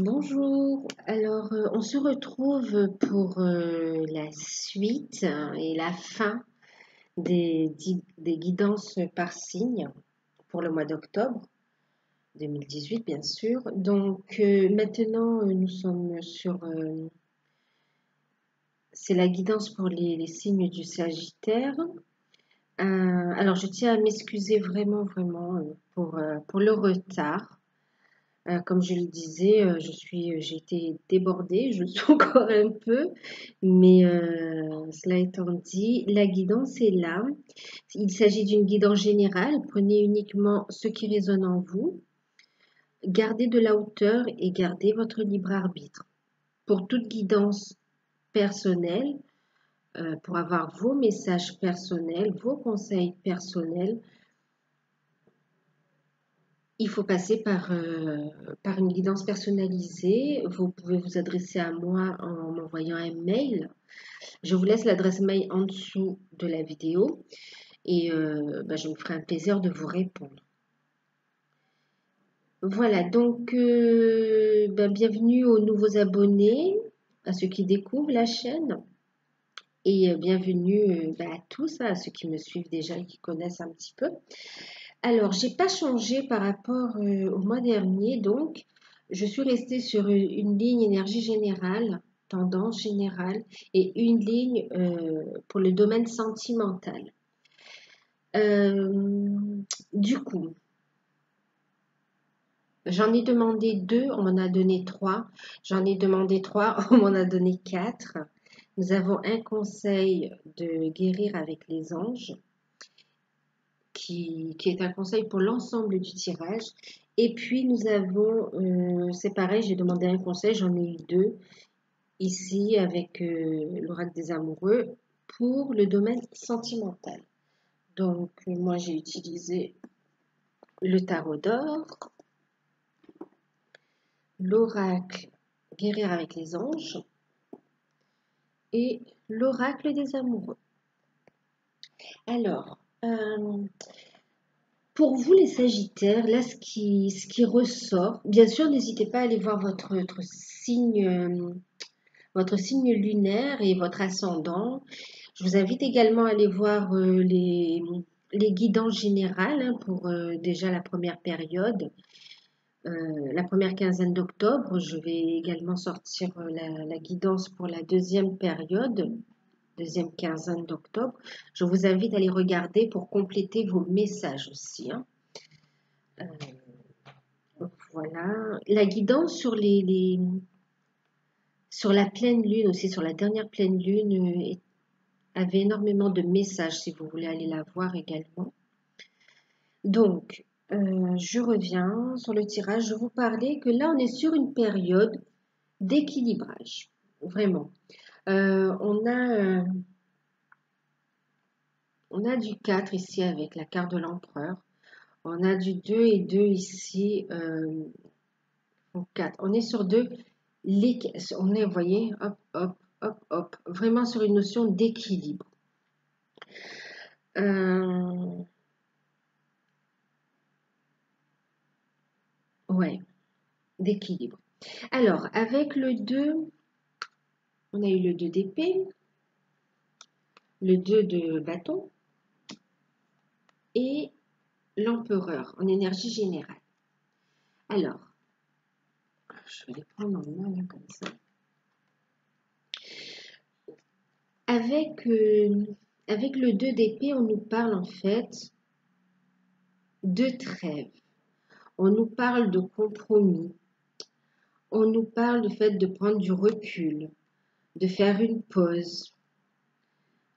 Bonjour, alors on se retrouve pour la suite et la fin des guidances par signe pour le mois d'octobre 2018 bien sûr. Donc maintenant nous sommes sur, c'est la guidance pour les signes du Sagittaire. Alors je tiens à m'excuser vraiment pour le retard. Comme je le disais, j'ai été débordée, je le suis encore un peu, mais cela étant dit, la guidance est là. Il s'agit d'une guidance générale. Prenez uniquement ce qui résonne en vous. Gardez de la hauteur et gardez votre libre arbitre. Pour toute guidance personnelle, pour avoir vos messages personnels, vos conseils personnels, il faut passer par une guidance personnalisée. Vous pouvez vous adresser à moi en m'envoyant un mail. Je vous laisse l'adresse mail en dessous de la vidéo et je me ferai un plaisir de vous répondre. Voilà, donc bienvenue aux nouveaux abonnés, à ceux qui découvrent la chaîne et bienvenue à tous, à ceux qui me suivent déjà et qui connaissent un petit peu. Alors, j'ai pas changé par rapport au mois dernier, donc je suis restée sur une ligne énergie générale, tendance générale, et une ligne pour le domaine sentimental. Du coup, j'en ai demandé 2, on m'en a donné 3. J'en ai demandé 3, on m'en a donné 4. Nous avons un conseil de guérir avec les anges, qui est un conseil pour l'ensemble du tirage. Et puis nous avons, c'est pareil, j'ai demandé un conseil, j'en ai eu 2 ici avec l'oracle des amoureux pour le domaine sentimental. Donc moi j'ai utilisé le tarot d'or, l'oracle guérir avec les anges et l'oracle des amoureux. Alors, pour vous les Sagittaires, là ce qui ressort, bien sûr n'hésitez pas à aller voir votre signe lunaire et votre ascendant. Je vous invite également à aller voir les guidances générales pour déjà la première période, la première quinzaine d'octobre. Je vais également sortir la guidance pour la deuxième période, deuxième quinzaine d'octobre. Je vous invite à les regarder pour compléter vos messages aussi, hein. Voilà. La guidance sur sur la pleine lune aussi, sur la dernière pleine lune, avait énormément de messages si vous voulez aller la voir également. Donc, je reviens sur le tirage. Je vous parlais que là, on est sur une période d'équilibrage. Vraiment. On a du 4 ici avec la carte de l'empereur. On a du 2 et 2 ici. 4. On est sur on est, vous voyez, hop, hop, hop, hop. Vraiment sur une notion d'équilibre. Ouais, d'équilibre. Alors, avec le 2, on a eu le 2 d'épée, le 2 de bâton et l'empereur en énergie générale. Alors, je vais les prendre en main là, comme ça. Avec le 2 d'épée, on nous parle en fait de trêve. On nous parle de compromis. On nous parle du fait de prendre du recul, de faire une pause.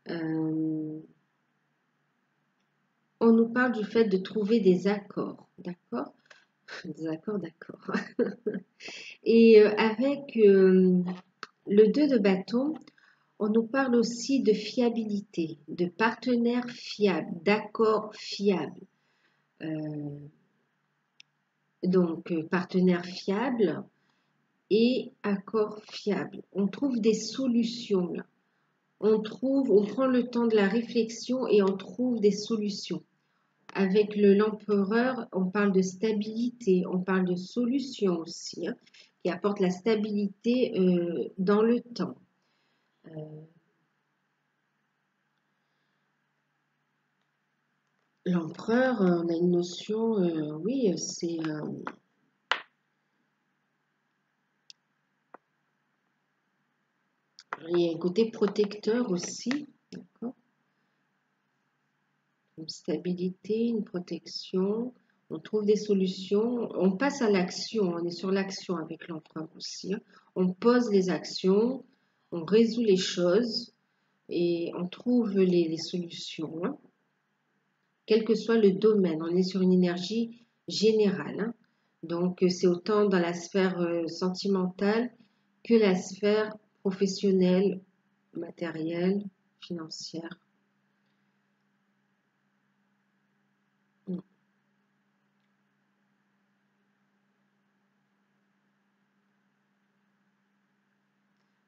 On nous parle du fait de trouver des accords, d'accord? Des accords, d'accord. Et avec le 2 de bâton, on nous parle aussi de fiabilité, de partenaires fiables, d'accords fiables. Donc, partenaires fiables et accords fiables. On trouve des solutions là. On prend le temps de la réflexion et on trouve des solutions. Avec l'empereur, on parle de stabilité, on parle de solution aussi, hein, qui apporte la stabilité dans le temps. L'empereur, on a une notion, oui, c'est il y a un côté protecteur aussi, d'accord? Une stabilité, une protection, on trouve des solutions, on passe à l'action, on est sur l'action avec l'empereur aussi, hein. On pose les actions, on résout les choses et on trouve les solutions, hein. Quel que soit le domaine, on est sur une énergie générale, hein. Donc, c'est autant dans la sphère sentimentale que la sphère professionnelle, matérielle, financière. Mm.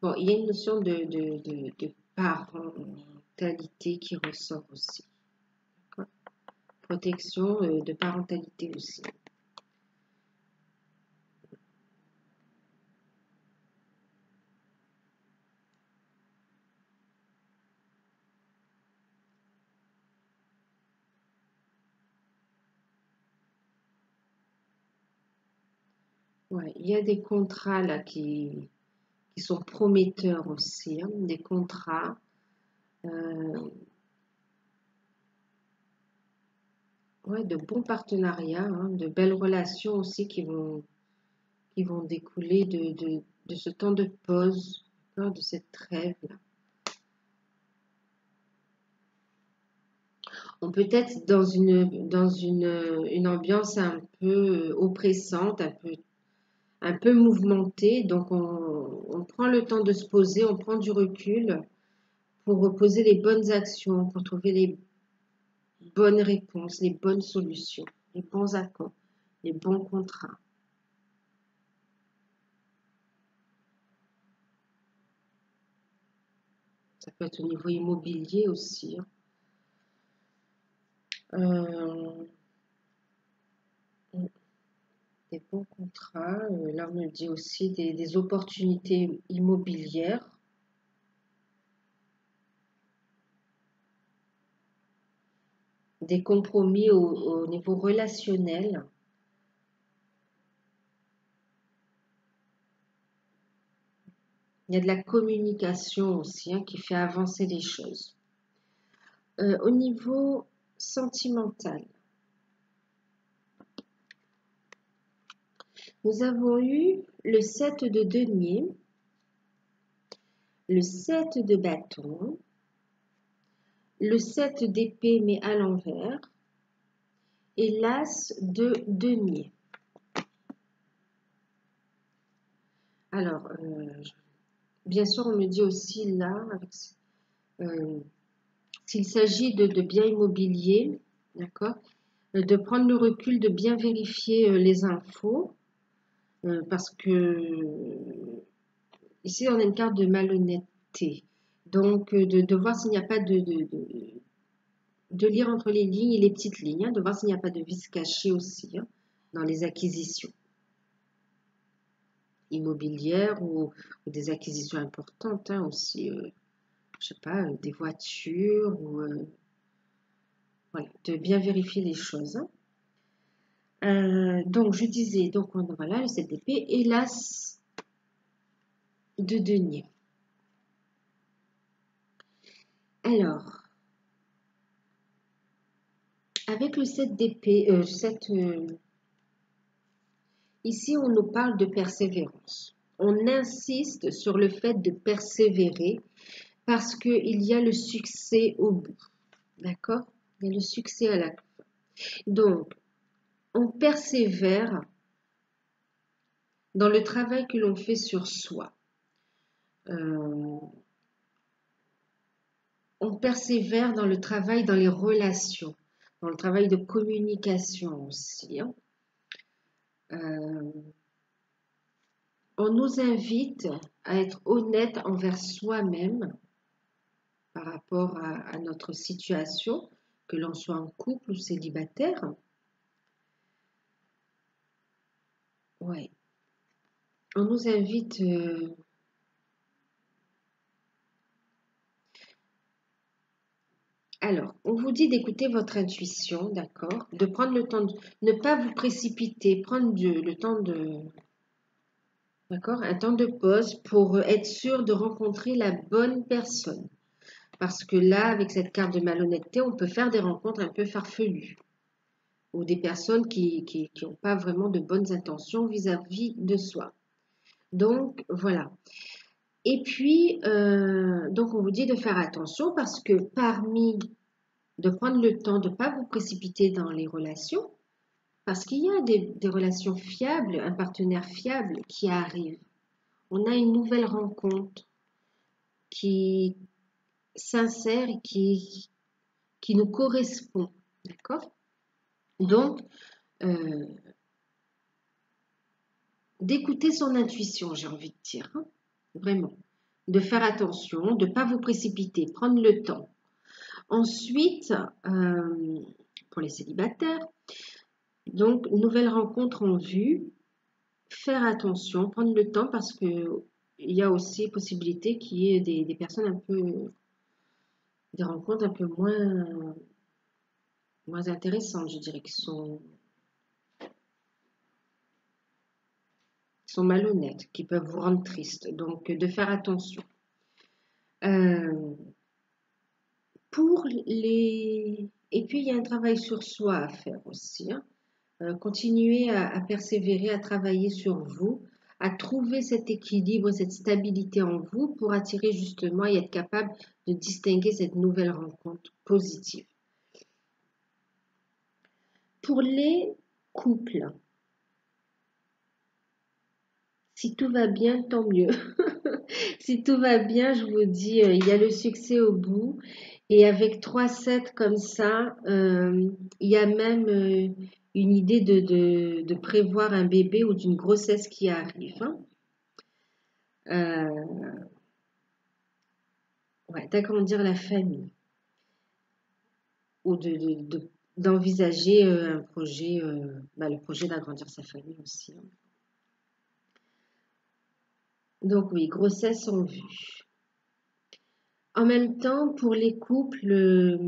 Bon, il y a une notion de parentalité qui ressort aussi. D'accord. Protection de parentalité aussi. Ouais, il y a des contrats là qui sont prometteurs aussi, hein, des contrats. euh, Ouais, de bons partenariats, hein, de belles relations aussi qui vont découler de ce temps de pause, d'accord, de cette trêve-là. On peut être dans une ambiance un peu oppressante, un peu mouvementée, donc on prend le temps de se poser, on prend du recul pour poser les bonnes actions, pour trouver les bonnes réponses, les bonnes solutions, les bons accords, les bons contrats. Ça peut être au niveau immobilier aussi, hein. Euh, des bons contrats, là on me dit aussi des opportunités immobilières, des compromis au niveau relationnel. Il y a de la communication aussi, hein, qui fait avancer les choses. Au niveau sentimental, nous avons eu le 7 de denier, le 7 de bâton, le 7 d'épée mais à l'envers et l'as de denier. Alors, bien sûr, on me dit aussi là, s'il s'agit de biens immobiliers, d'accord, de prendre le recul, de bien vérifier les infos, parce que ici, on a une carte de malhonnêteté. Donc, de voir s'il n'y a pas de lire entre les lignes et les petites lignes, hein, de voir s'il n'y a pas de vice caché aussi, hein, dans les acquisitions immobilières ou des acquisitions importantes, hein, aussi, je sais pas, des voitures ou voilà, de bien vérifier les choses, hein. Donc je disais, donc voilà, le 7 d'épée et l'as de denier. Alors, avec le 7 d'épée, ici on nous parle de persévérance. On insiste sur le fait de persévérer parce qu'il y a le succès au bout. D'accord? Il y a le succès à la fin. Donc, on persévère dans le travail que l'on fait sur soi. On persévère dans le travail, dans les relations, dans le travail de communication aussi, hein. Euh, on nous invite à être honnête envers soi-même par rapport à notre situation, que l'on soit en couple ou célibataire. Ouais. on nous invite... alors, on vous dit d'écouter votre intuition, d'accord? De prendre le temps de... Ne pas vous précipiter, prendre le temps de... D'accord? Un temps de pause pour être sûr de rencontrer la bonne personne. Parce que là, avec cette carte de malhonnêteté, on peut faire des rencontres un peu farfelues. Ou des personnes qui n'ont pas vraiment de bonnes intentions vis-à-vis de soi. Donc, voilà. Et puis, donc on vous dit de faire attention parce que de prendre le temps de ne pas vous précipiter dans les relations, parce qu'il y a des relations fiables, un partenaire fiable qui arrive. On a une nouvelle rencontre qui est sincère et qui nous correspond. D'accord? Donc, d'écouter son intuition, j'ai envie de dire. Hein, vraiment. De faire attention, de ne pas vous précipiter, prendre le temps. Ensuite, pour les célibataires, donc, nouvelle rencontre en vue, faire attention, prendre le temps parce que il y a aussi possibilité qu'il y ait des personnes un peu, des rencontres un peu moins intéressantes, je dirais, qui sont malhonnêtes, qui peuvent vous rendre triste. Donc, de faire attention. Euh, Et puis, il y a un travail sur soi à faire aussi. Hein. Continuez à persévérer, à travailler sur vous, à trouver cet équilibre, cette stabilité en vous pour attirer justement et être capable de distinguer cette nouvelle rencontre positive. Pour les couples, si tout va bien, tant mieux. Si tout va bien, je vous dis, il y a le succès au bout. Et avec 3-7 comme ça, il y a même une idée de prévoir un bébé ou d'une grossesse qui arrive. Hein. Ouais, d'agrandir la famille ou d'envisager un projet, le projet d'agrandir sa famille aussi. Hein. Donc oui, grossesse en vue. En même temps, pour les couples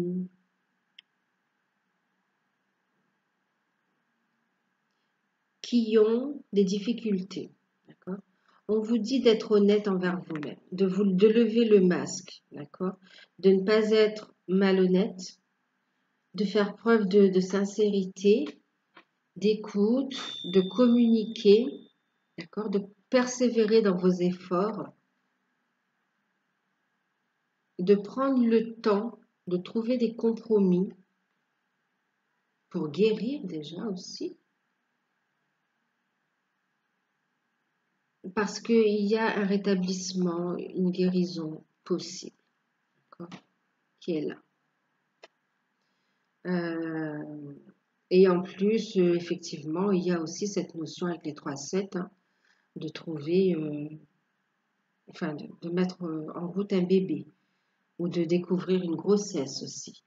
qui ont des difficultés, d'accord? On vous dit d'être honnête envers vous-même, de lever le masque, d'accord? De ne pas être malhonnête, de faire preuve de sincérité, d'écoute, de communiquer, d'accord? De persévérer dans vos efforts, de prendre le temps de trouver des compromis pour guérir déjà aussi, parce qu'il y a un rétablissement, une guérison possible, d'accord, qui est là. Et en plus, effectivement, il y a aussi cette notion avec les 3-7 hein, de trouver, enfin de mettre en route un bébé ou de découvrir une grossesse aussi.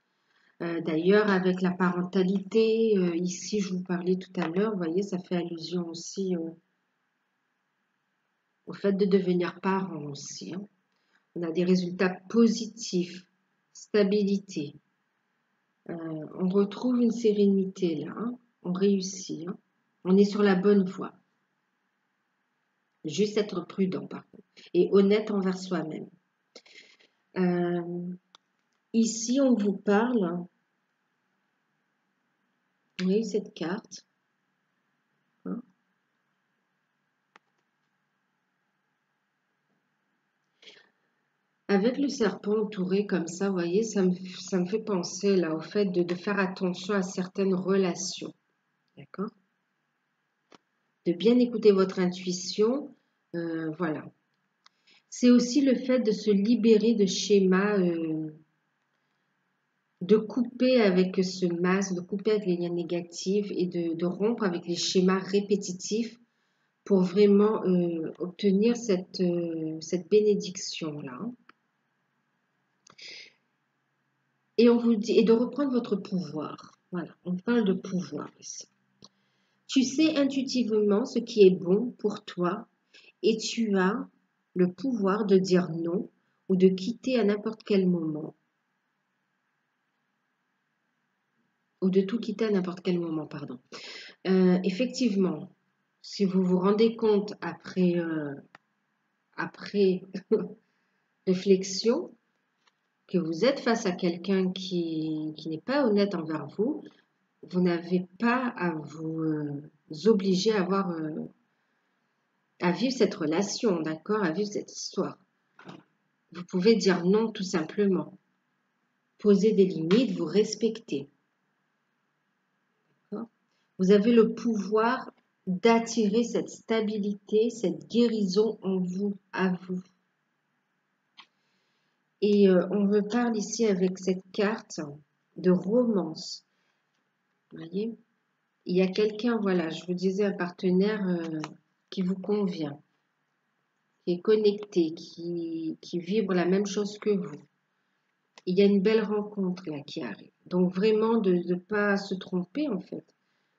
D'ailleurs, avec la parentalité, ici je vous parlais tout à l'heure, vous voyez, ça fait allusion aussi au fait de devenir parent aussi. Hein. On a des résultats positifs, stabilité. On retrouve une sérénité là, hein. On réussit. Hein. On est sur la bonne voie. Juste être prudent par contre et honnête envers soi-même. Ici, on vous parle. On a eu cette carte. Hein. Avec le serpent entouré comme ça, vous voyez, ça me fait penser là au fait de faire attention à certaines relations. D'accord? De bien écouter votre intuition. Voilà. C'est aussi le fait de se libérer de schémas, de couper avec ce masque, de couper avec les liens négatifs et de rompre avec les schémas répétitifs pour vraiment obtenir cette bénédiction-là. Et on vous dit, et de reprendre votre pouvoir. Voilà, on parle de pouvoir ici. Tu sais intuitivement ce qui est bon pour toi et tu as le pouvoir de dire non ou de quitter à n'importe quel moment, ou de tout quitter à n'importe quel moment, pardon. Effectivement, si vous vous rendez compte après réflexion que vous êtes face à quelqu'un qui n'est pas honnête envers vous, vous n'avez pas à vous obliger à vivre cette relation, d'accord, à vivre cette histoire. Vous pouvez dire non tout simplement. Poser des limites, vous respecter. Vous avez le pouvoir d'attirer cette stabilité, cette guérison en vous, à vous. Et on me parle ici avec cette carte de romance. Vous voyez, il y a quelqu'un, voilà, je vous disais, un partenaire qui vous convient, qui est connecté, qui vibre la même chose que vous. Il y a une belle rencontre là qui arrive. Donc vraiment de ne pas se tromper en fait.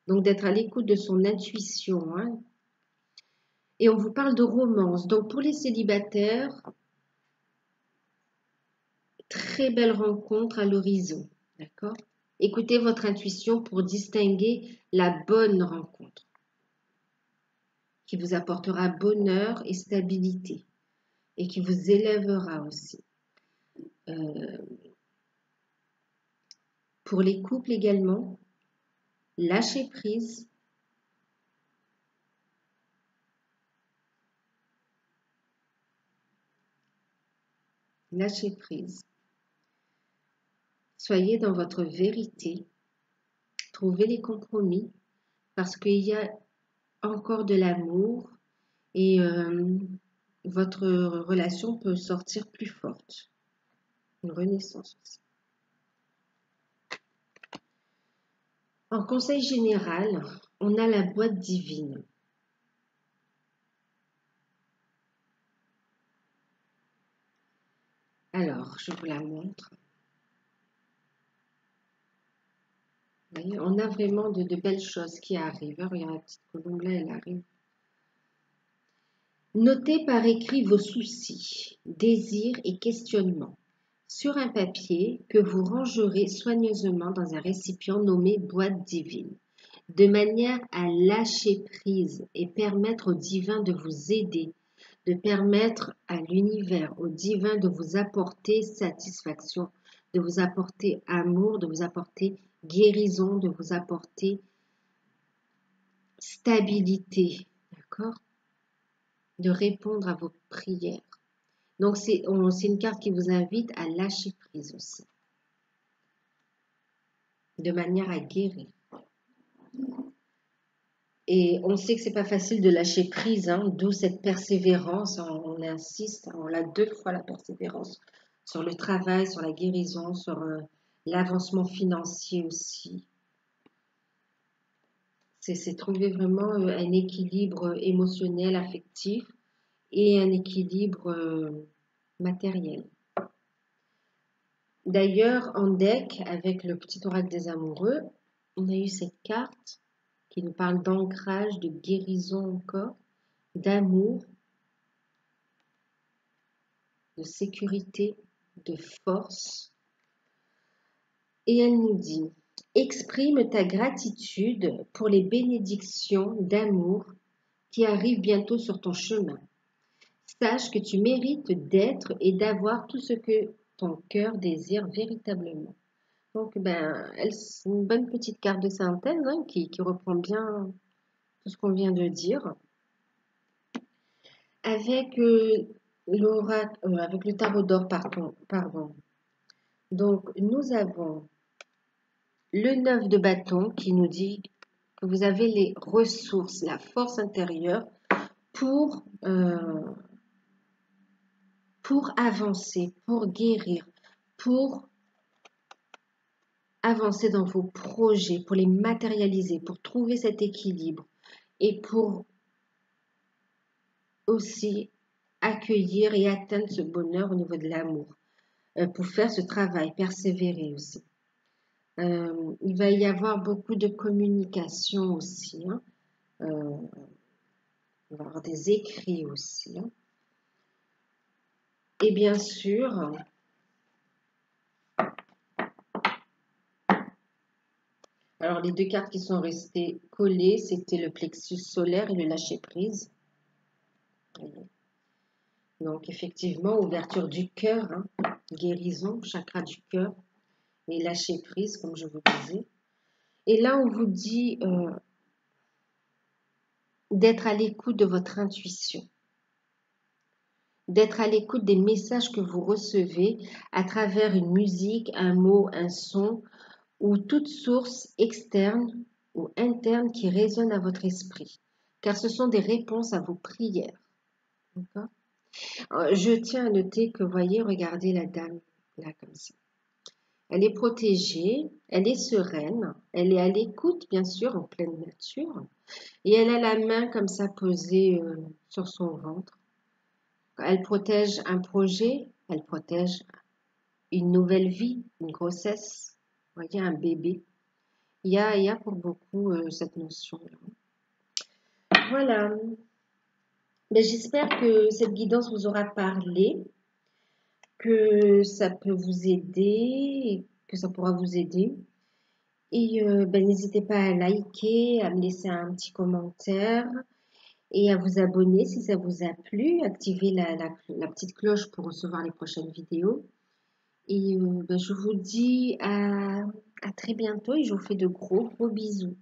Donc d'être à l'écoute de son intuition. Hein. Et on vous parle de romance. Donc pour les célibataires, très belle rencontre à l'horizon. D'accord? Écoutez votre intuition pour distinguer la bonne rencontre qui vous apportera bonheur et stabilité et qui vous élèvera aussi. Pour les couples également, lâchez prise. Lâchez prise. Soyez dans votre vérité. Trouvez les compromis parce qu'il y a encore de l'amour et votre relation peut sortir plus forte. Une renaissance aussi. En conseil général, on a la boîte divine. Alors, je vous la montre. Vous voyez, on a vraiment de belles choses qui arrivent. Regarde, la petite colombe là, elle arrive. Notez par écrit vos soucis, désirs et questionnements sur un papier que vous rangerez soigneusement dans un récipient nommé boîte divine, de manière à lâcher prise et permettre au divin de vous aider, de permettre à l'univers, au divin de vous apporter satisfaction, de vous apporter amour, de vous apporter guérison, de vous apporter stabilité, d'accord? De répondre à vos prières. Donc, c'est une carte qui vous invite à lâcher prise aussi, de manière à guérir. Et on sait que c'est pas facile de lâcher prise, hein, d'où cette persévérance, on insiste, on l'a 2 fois la persévérance, sur le travail, sur la guérison, sur l'avancement financier aussi. C'est trouver vraiment un équilibre émotionnel, affectif et un équilibre matériel. D'ailleurs, en deck, avec le petit oracle des amoureux, on a eu cette carte qui nous parle d'ancrage, de guérison encore, d'amour, de sécurité, de force. Et elle nous dit, exprime ta gratitude pour les bénédictions d'amour qui arrivent bientôt sur ton chemin. Sache que tu mérites d'être et d'avoir tout ce que ton cœur désire véritablement. Donc, c'est une bonne petite carte de synthèse hein, qui reprend bien tout ce qu'on vient de dire. Avec avec le tarot d'or, pardon. Donc, nous avons le 9 de bâton qui nous dit que vous avez les ressources, la force intérieure pour avancer, pour guérir, pour avancer dans vos projets, pour les matérialiser, pour trouver cet équilibre et pour aussi accueillir et atteindre ce bonheur au niveau de l'amour, pour faire ce travail, persévérer aussi. Il va y avoir beaucoup de communication aussi. Hein. On va avoir des écrits aussi, hein. Et bien sûr, alors les deux cartes qui sont restées collées, c'était le plexus solaire et le lâcher-prise. Donc effectivement, ouverture du cœur, hein, guérison, chakra du cœur et lâcher-prise, comme je vous disais. Et là, on vous dit d'être à l'écoute de votre intuition, d'être à l'écoute des messages que vous recevez à travers une musique, un mot, un son ou toute source externe ou interne qui résonne à votre esprit, car ce sont des réponses à vos prières. D'accord? Je tiens à noter que, voyez, regardez la dame là comme ça. Elle est protégée, elle est sereine, elle est à l'écoute, bien sûr, en pleine nature, et elle a la main comme ça posée sur son ventre. Elle protège un projet, elle protège une nouvelle vie, une grossesse, vous voyez, un bébé. Il y a pour beaucoup cette notion-là. Voilà. Mais j'espère que cette guidance vous aura parlé, que ça peut vous aider, que ça pourra vous aider. Et n'hésitez pas à liker, à me laisser un petit commentaire et à vous abonner si ça vous a plu. Activez la petite cloche pour recevoir les prochaines vidéos. Et je vous dis à très bientôt et je vous fais de gros bisous.